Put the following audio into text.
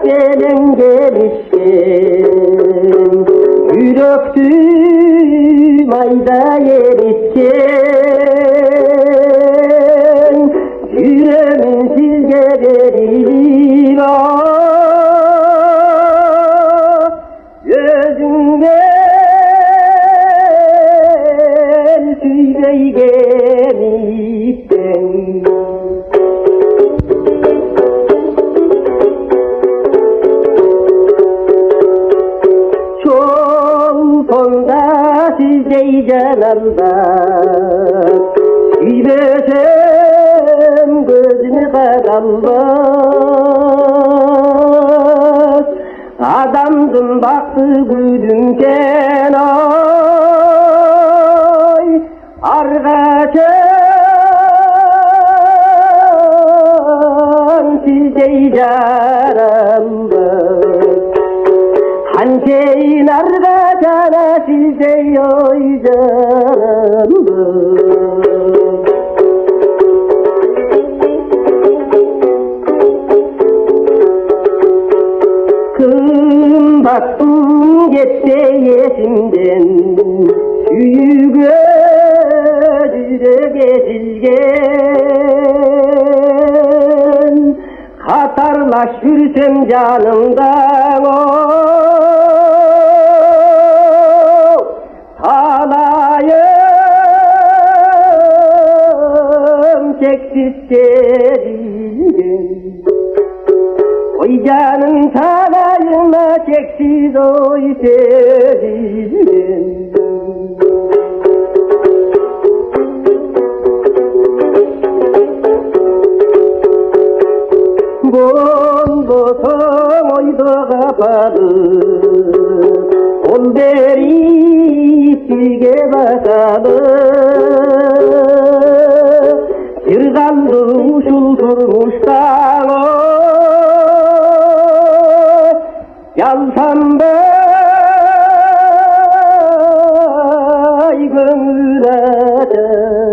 belen gelişken, yürektüm ayda erişken, yüreğimin silgeleri var. Gözümden tüyley gelipten, çolponda sizdey canallar, tüylesem gözünü kadallar. Adamdım baktı gülümken ay, arkaçan sizdey canallar. Hançeyin arkaçana sizdey oy canallar. Baktım geçti yetimden, tüyü gözüde gezilgen. Katarlaş yürüsem canımdan o, halayım çeksiz serilgen. Oy canım salayıma çeksiz oy sevgilim. Bomboson oydu kapalı, ol beri silge basalı. Bir kaldı uçulturmuştan o, yalsam bey gönül eder.